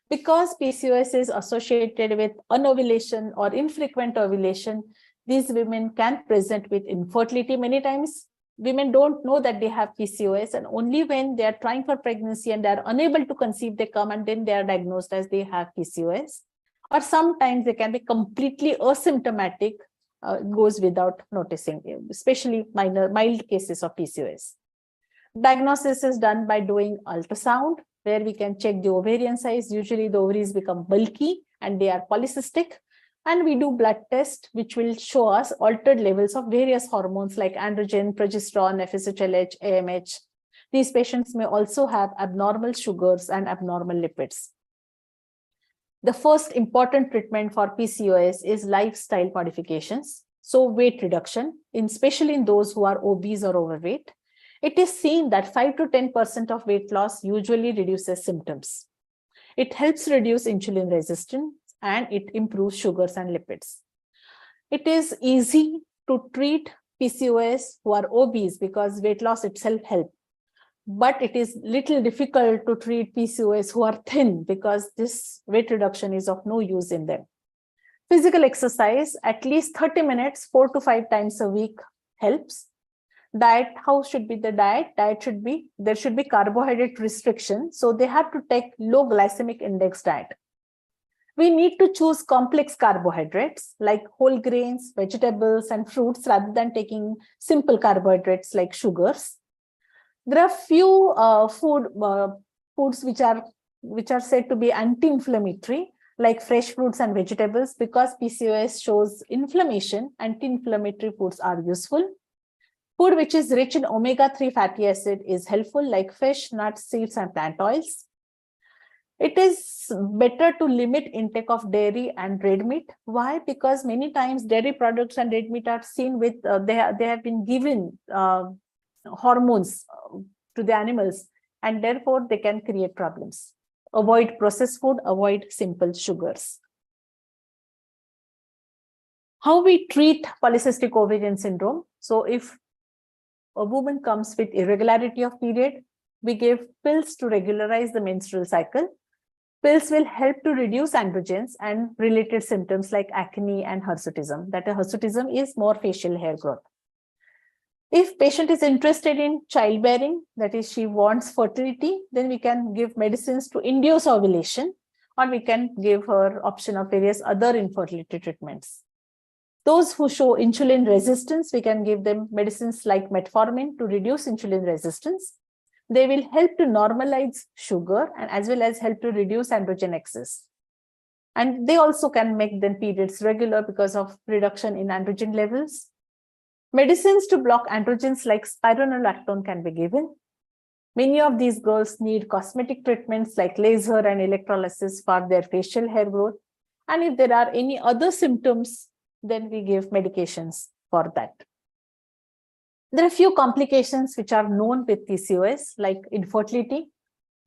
Because PCOS is associated with anovulation or infrequent ovulation, these women can present with infertility. Many times women don't know that they have PCOS, and only when they are trying for pregnancy and they are unable to conceive, they come and then they are diagnosed as they have PCOS. Or sometimes they can be completely asymptomatic, goes without noticing, especially mild cases of PCOS. Diagnosis is done by doing ultrasound, where we can check the ovarian size. Usually the ovaries become bulky and they are polycystic. And we do blood test, which will show us altered levels of various hormones like androgen, progesterone, FSH, AMH. These patients may also have abnormal sugars and abnormal lipids. The first important treatment for PCOS is lifestyle modifications. So weight reduction, especially in those who are obese or overweight. It is seen that 5 to 10% of weight loss usually reduces symptoms. It helps reduce insulin resistance, and it improves sugars and lipids. It is easy to treat PCOS who are obese because weight loss itself helps. But it is little difficult to treat PCOS who are thin because this weight reduction is of no use in them. Physical exercise, at least 30 minutes, 4 to 5 times a week helps. Diet, how should be the diet? There should be carbohydrate restriction. So they have to take low glycemic index diet. We need to choose complex carbohydrates like whole grains, vegetables, and fruits rather than taking simple carbohydrates like sugars. There are few foods which are said to be anti-inflammatory, like fresh fruits and vegetables. Because PCOS shows inflammation, anti-inflammatory foods are useful. Food which is rich in omega-3 fatty acid is helpful, like fish, nuts, seeds, and plant oils. It is better to limit intake of dairy and red meat. Why? Because many times dairy products and red meat are seen with, they have been given hormones to the animals, and therefore they can create problems. Avoid processed food, avoid simple sugars. How we treat polycystic ovarian syndrome? So if a woman comes with irregularity of period, we give pills to regularize the menstrual cycle. Pills will help to reduce androgens and related symptoms like acne and hirsutism. That hirsutism is more facial hair growth. If patient is interested in childbearing, that is, she wants fertility, then we can give medicines to induce ovulation, or we can give her option of various other infertility treatments. Those who show insulin resistance, we can give them medicines like metformin to reduce insulin resistance. They will help to normalize sugar and as well as help to reduce androgen excess. And they also can make then periods regular because of reduction in androgen levels. Medicines to block androgens like spironolactone can be given. Many of these girls need cosmetic treatments like laser and electrolysis for their facial hair growth. And if there are any other symptoms, then we give medications for that. There are a few complications which are known with PCOS, like infertility,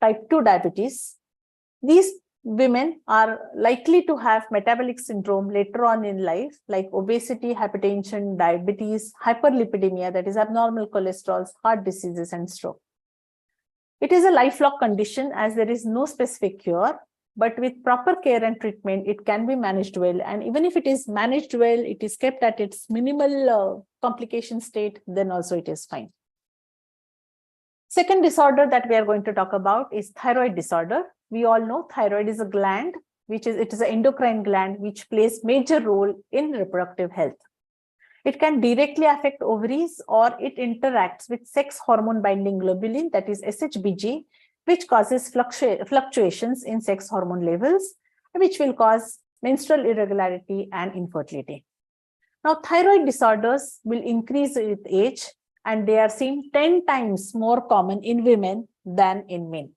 type 2 diabetes. These women are likely to have metabolic syndrome later on in life, like obesity, hypertension, diabetes, hyperlipidemia, that is abnormal cholesterol, heart diseases, and stroke. It is a lifelong condition as there is no specific cure, but with proper care and treatment, it can be managed well. And even if it is managed well, it is kept at its minimal complication state, then also it is fine. Second disorder that we are going to talk about is thyroid disorder. We all know thyroid is a gland, it is an endocrine gland which plays major role in reproductive health. It can directly affect ovaries or it interacts with sex hormone binding globulin, that is SHBG, which causes fluctuations in sex hormone levels, which will cause menstrual irregularity and infertility. Now, thyroid disorders will increase with age and they are seen 10 times more common in women than in men.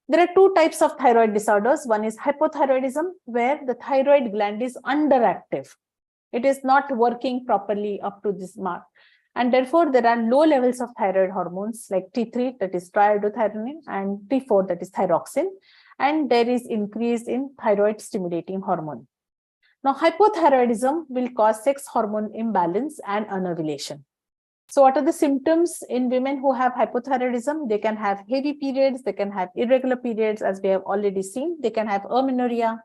There are two types of thyroid disorders. One is hypothyroidism, where the thyroid gland is underactive. It is not working properly up to this mark. And therefore, there are low levels of thyroid hormones like T3, that is triiodothyronine, and T4, that is thyroxine. And there is increase in thyroid stimulating hormone. Now, hypothyroidism will cause sex hormone imbalance and anovulation. So what are the symptoms in women who have hypothyroidism? They can have heavy periods, they can have irregular periods, as we have already seen. They can have amenorrhea,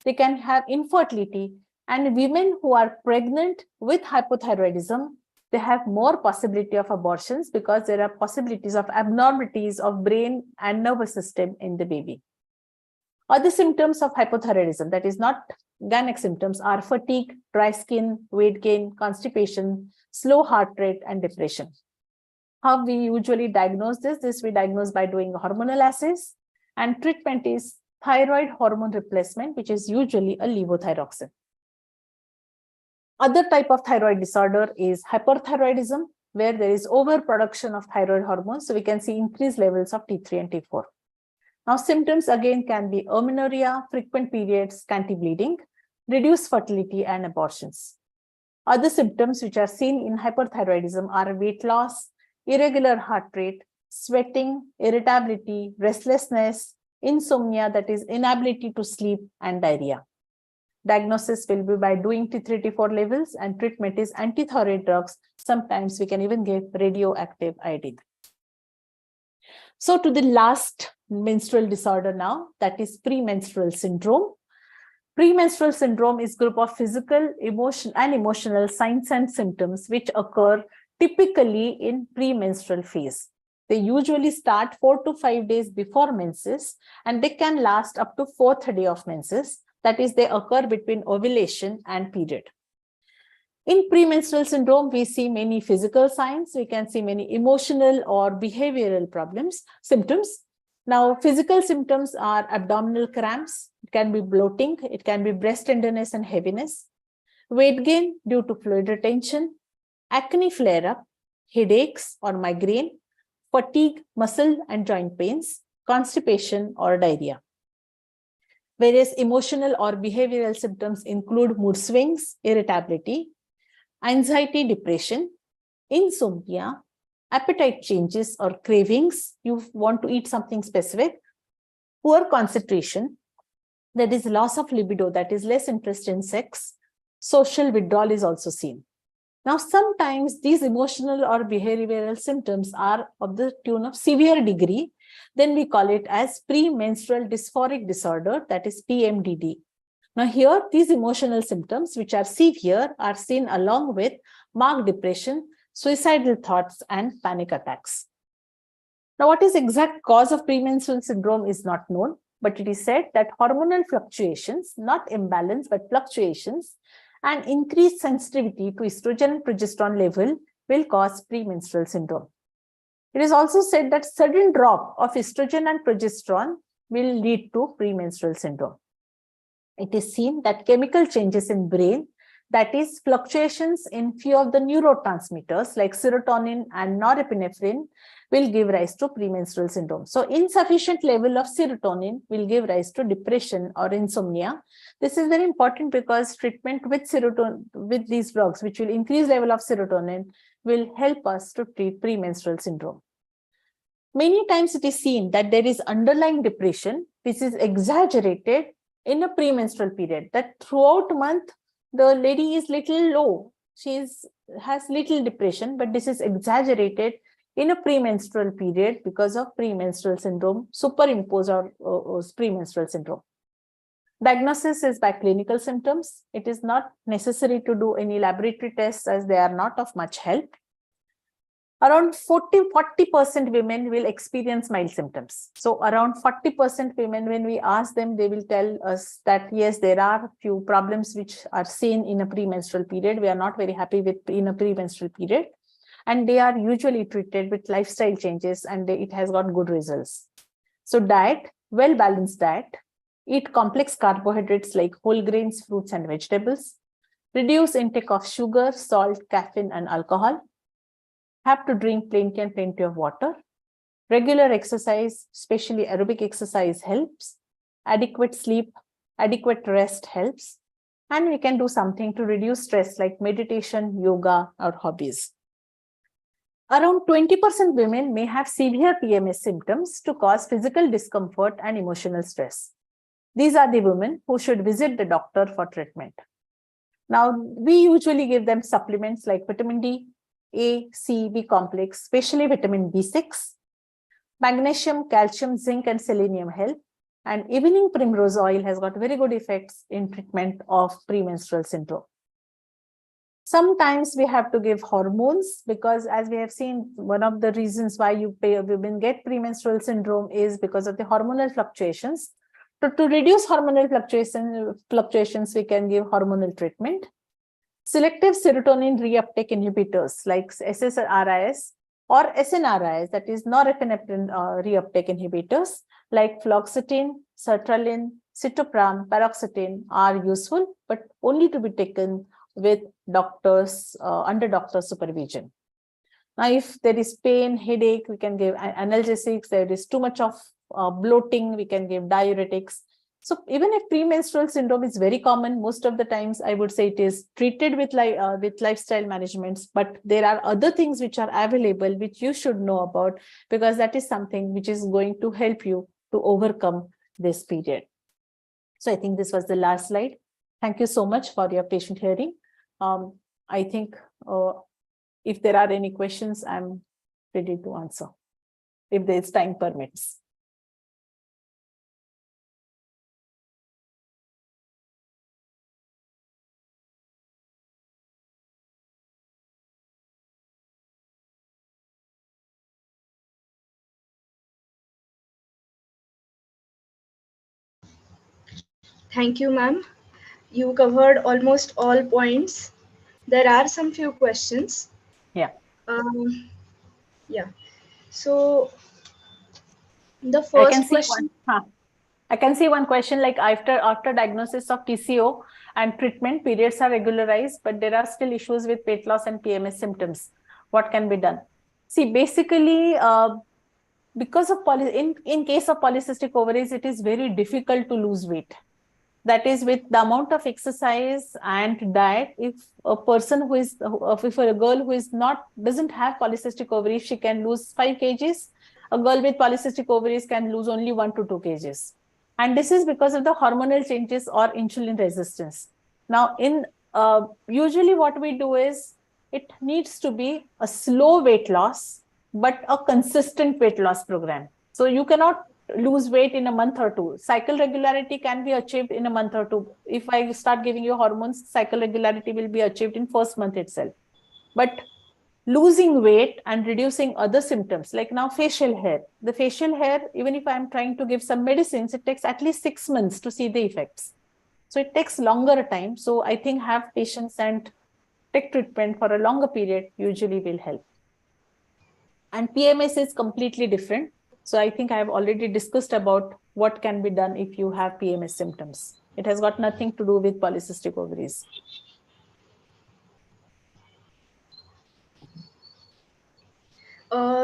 they can have infertility. And women who are pregnant with hypothyroidism, they have more possibility of abortions because there are possibilities of abnormalities of brain and nervous system in the baby. Other symptoms of hypothyroidism, that is not gynec symptoms, are fatigue, dry skin, weight gain, constipation, slow heart rate, and depression. How we usually diagnose this? We diagnose by doing hormonal assays, and treatment is thyroid hormone replacement, which is usually a levothyroxine. Other type of thyroid disorder is hyperthyroidism, where there is overproduction of thyroid hormones. So we can see increased levels of T3 and T4. Now, symptoms again can be amenorrhea, frequent periods, scanty bleeding, reduced fertility, and abortions. Other symptoms which are seen in hyperthyroidism are weight loss, irregular heart rate, sweating, irritability, restlessness, insomnia, that is inability to sleep, and diarrhea. Diagnosis will be by doing T3, T4 levels, and treatment is antithyroid drugs. Sometimes we can even give radioactive iodine. So to the last menstrual disorder now, that is premenstrual syndrome. Premenstrual syndrome is a group of physical, emotional signs and symptoms which occur typically in premenstrual phase. They usually start 4 to 5 days before menses, and they can last up to 4th day of menses. That is, they occur between ovulation and period. In premenstrual syndrome, we see many physical signs. We can see many emotional or behavioral symptoms. Now, physical symptoms are abdominal cramps. It can be bloating. It can be breast tenderness and heaviness. Weight gain due to fluid retention. Acne flare-up. Headaches or migraine. Fatigue, muscle and joint pains. Constipation or diarrhea. Various emotional or behavioral symptoms include mood swings, irritability, anxiety, depression, insomnia, appetite changes or cravings. You want to eat something specific, poor concentration, that is loss of libido, that is less interest in sex, social withdrawal is also seen. Now, sometimes these emotional or behavioral symptoms are of the tune of severe degree. Then we call it as premenstrual dysphoric disorder, that is PMDD. Now here, these emotional symptoms, which are severe, are seen along with marked depression, suicidal thoughts, and panic attacks. Now, what is exact cause of premenstrual syndrome is not known, but it is said that hormonal fluctuations, not imbalance, but fluctuations, and increased sensitivity to estrogen and progesterone level will cause premenstrual syndrome. It is also said that sudden drop of estrogen and progesterone will lead to premenstrual syndrome. It is seen that chemical changes in brain, that is fluctuations in few of the neurotransmitters like serotonin and norepinephrine, will give rise to premenstrual syndrome. So insufficient level of serotonin will give rise to depression or insomnia. This is very important because treatment with serotonin, with these drugs, which will increase level of serotonin, will help us to treat premenstrual syndrome. Many times it is seen that there is underlying depression, which is exaggerated in a premenstrual period, that throughout month, the lady is little low. She has little depression, but this is exaggerated in a premenstrual period because of premenstrual syndrome, superimposed or premenstrual syndrome. Diagnosis is by clinical symptoms. It is not necessary to do any laboratory tests as they are not of much help. Around 40% women will experience mild symptoms. So around 40% women, when we ask them, they will tell us that yes, there are few problems which are seen in a premenstrual period. We are not very happy with in a premenstrual period. And they are usually treated with lifestyle changes and it has got good results. So diet, well-balanced diet, eat complex carbohydrates like whole grains, fruits and vegetables, reduce intake of sugar, salt, caffeine and alcohol, have to drink plenty and plenty of water. Regular exercise, especially aerobic exercise, helps. Adequate sleep, adequate rest helps. And we can do something to reduce stress like meditation, yoga, or hobbies. Around 20% women may have severe PMS symptoms to cause physical discomfort and emotional stress. These are the women who should visit the doctor for treatment. Now, we usually give them supplements like vitamin D, A, C, B complex, especially vitamin B6. Magnesium, calcium, zinc, and selenium help. And evening primrose oil has got very good effects in treatment of premenstrual syndrome. Sometimes we have to give hormones because, as we have seen, one of the reasons why women get premenstrual syndrome is because of the hormonal fluctuations. To reduce hormonal fluctuations, we can give hormonal treatment. Selective serotonin reuptake inhibitors like SSRIs or SNRIs, that is norepinephrine reuptake inhibitors like fluoxetine, sertraline, citalopram, paroxetine are useful, but only to be taken with doctors under doctor supervision. Now, if there is pain, headache, we can give analgesics. There is too much of bloating, we can give diuretics. So even if premenstrual syndrome is very common, most of the times I would say it is treated with lifestyle managements, but there are other things which are available which you should know about, because that is something which is going to help you to overcome this period. So I think this was the last slide. Thank you so much for your patient hearing. I think if there are any questions, I'm ready to answer, if there is time permits. Thank you, ma'am. You covered almost all points. There are some few questions. Yeah. Yeah. So the first question. I can see one question like after diagnosis of PCO and treatment, periods are regularized, but there are still issues with weight loss and PMS symptoms. What can be done? See, basically, because of in case of polycystic ovaries, it is very difficult to lose weight. That is, with the amount of exercise and diet, if a person who is, if a girl who is doesn't have polycystic ovaries, she can lose 5 kgs. A girl with polycystic ovaries can lose only 1 to 2 kgs. And this is because of the hormonal changes or insulin resistance. Now, usually what we do is, it needs to be a slow weight loss, but a consistent weight loss program. So you cannot lose weight in a month or two. Cycle regularity can be achieved in a month or two. If I start giving you hormones, cycle regularity will be achieved in first month itself. But losing weight and reducing other symptoms, like now facial hair. The facial hair, even if I'm trying to give some medicines, it takes at least 6 months to see the effects. So it takes longer time. So I think have patients and take treatment for a longer period usually will help. And PMS is completely different. So I think I have already discussed about what can be done if you have PMS symptoms. It has got nothing to do with polycystic ovaries.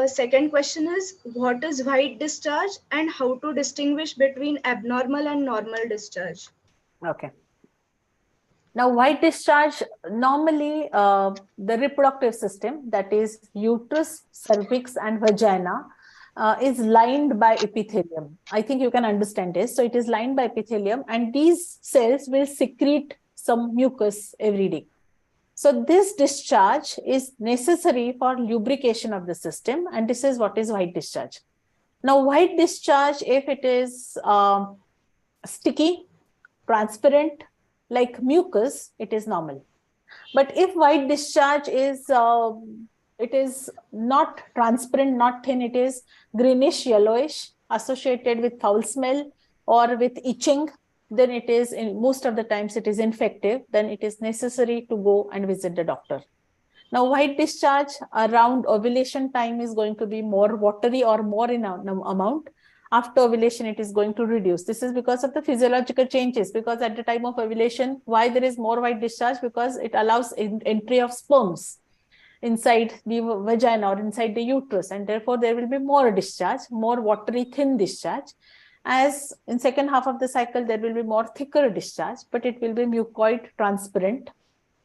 Second question is, what is white discharge and how to distinguish between abnormal and normal discharge? Okay. Now, white discharge, normally the reproductive system, that is uterus, cervix, and vagina, is lined by epithelium. I think you can understand this. So it is lined by epithelium, and these cells will secrete some mucus every day. So this discharge is necessary for lubrication of the system, and this is what is white discharge. Now, white discharge, if it is sticky, transparent, like mucus, it is normal. But if white discharge is, it is not transparent, not thin, it is greenish, yellowish, associated with foul smell or with itching, then it is, in most of the times it is infective, then it is necessary to go and visit the doctor. Now, white discharge around ovulation time is going to be more watery or more in amount. After ovulation, it is going to reduce. This is because of the physiological changes, because at the time of ovulation, why there is more white discharge? Because it allows entry of sperms inside the vagina or inside the uterus, and therefore there will be more discharge, more watery, thin discharge. As in second half of the cycle, there will be more thicker discharge, but it will be mucoid, transparent,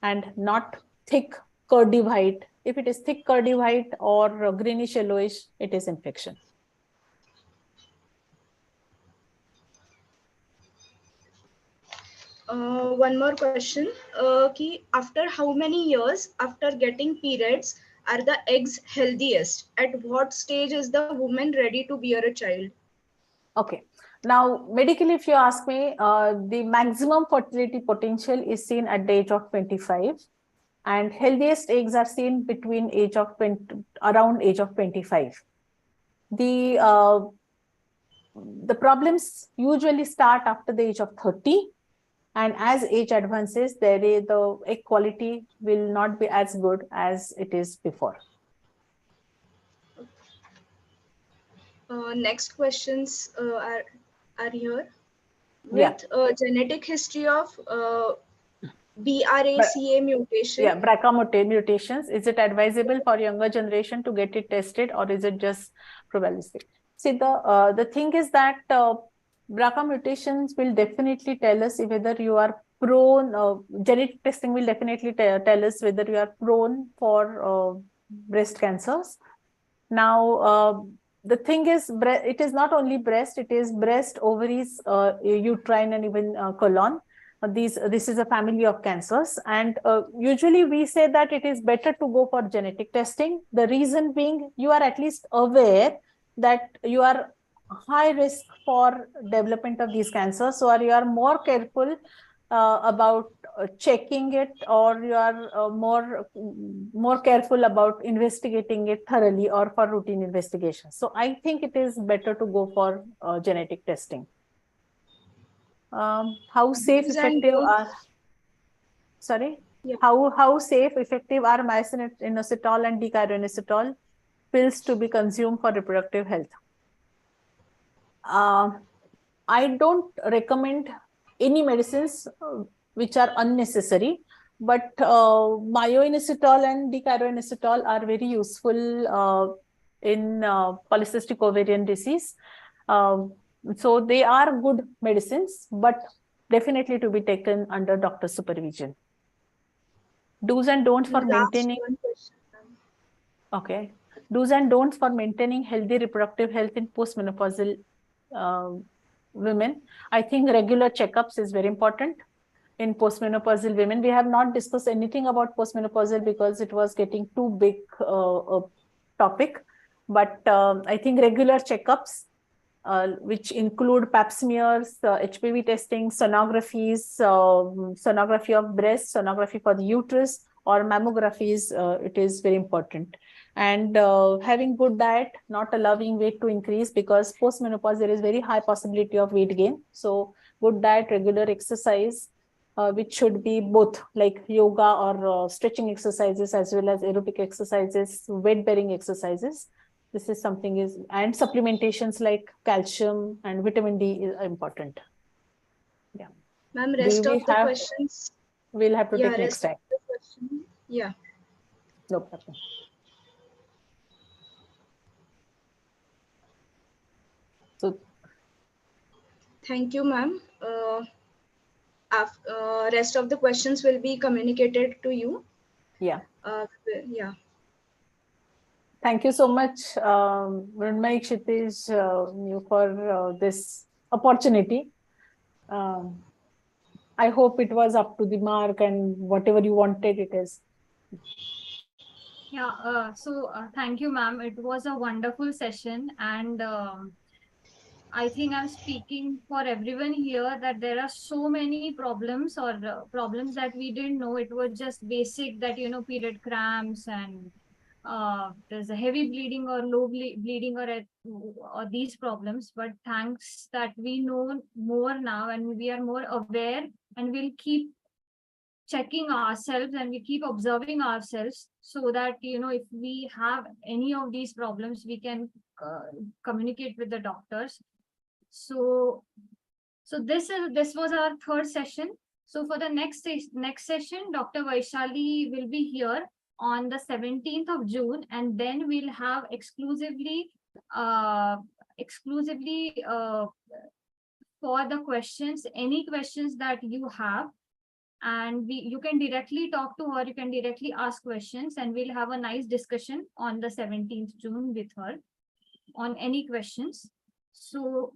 and not thick, curdy white. If it is thick, curdy white or greenish, yellowish, it is infection. One more question. After how many years after getting periods are the eggs healthiest? At what stage is the woman ready to bear a child? Okay. Now, medically, if you ask me, the maximum fertility potential is seen at the age of 25, and healthiest eggs are seen between age of 20, around age of 25. The problems usually start after the age of 30. And as age advances, the egg quality will not be as good as it is before. Next questions are here. With genetic history of BRCA mutation. Yeah, BRCA mutations. Is it advisable for younger generation to get it tested, or is it just probabilistic? See, the thing is that BRCA mutations will definitely tell us whether you are prone. Genetic testing will definitely tell us whether you are prone for breast cancers. Now, the thing is, it is not only breast; it is breast, ovaries, uterine, and even colon. This is a family of cancers, and usually we say that it is better to go for genetic testing. The reason being, you are at least aware that you are high risk for development of these cancers, so you are more careful about checking it, or you are more careful about investigating it thoroughly or for routine investigation. So I think it is better to go for genetic testing. How safe, effective are, sorry, yeah. how safe, effective are myoinositol and dechironinositol pills to be consumed for reproductive health? I don't recommend any medicines which are unnecessary, but myoinositol and dechironinositol are very useful in polycystic ovarian disease. So they are good medicines, but definitely to be taken under doctor's supervision. Do's and don'ts for maintaining. Okay. Do's and don'ts for maintaining healthy reproductive health in postmenopausal women. I think regular checkups is very important in postmenopausal women. We have not discussed anything about postmenopausal because it was getting too big a topic. But I think regular checkups, which include pap smears, HPV testing, sonographies, sonography of breast, sonography for the uterus, or mammographies, it is very important. And having good diet, not allowing weight to increase, because post-menopause, there is very high possibility of weight gain. So good diet, regular exercise, which should be both like yoga or stretching exercises as well as aerobic exercises, weight bearing exercises. This is something is, and supplementations like calcium and vitamin D is important. Yeah. Ma'am, Do rest we of the have, questions. we'll have to Yeah, take next rest of time. the question. Yeah. No problem. So Thank you, ma'am. Rest of the questions will be communicated to you. yeah. Yeah. Thank you so much, Mrunmayee, Kshitij, you for this opportunity. I hope it was up to the mark and whatever you wanted it is. Yeah, thank you, ma'am. It was a wonderful session, and I think I'm speaking for everyone here that there are so many problems or problems that we didn't know. It was just basic that, period cramps and there's a heavy bleeding or low bleeding or these problems. But thanks that we know more now and we are more aware, and we'll keep checking ourselves and we keep observing ourselves so that, if we have any of these problems, we can communicate with the doctors. So this was our third session. So for the next session, Dr. Vaishali will be here on the 17th of June, and then we'll have exclusively for the questions, any questions that you have, and you can directly talk to her, you can directly ask questions, and we'll have a nice discussion on the 17th June with her on any questions. So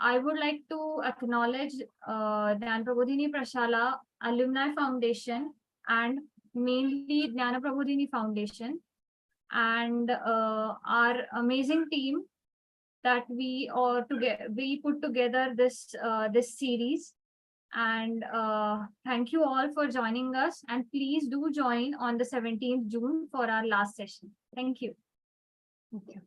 I would like to acknowledge Jnana Prabodhini Prashala Alumni Foundation and mainly Jnana Prabodhini Foundation and our amazing team that we put together this series. And thank you all for joining us, and please do join on the 17th June for our last session. Thank you. Okay.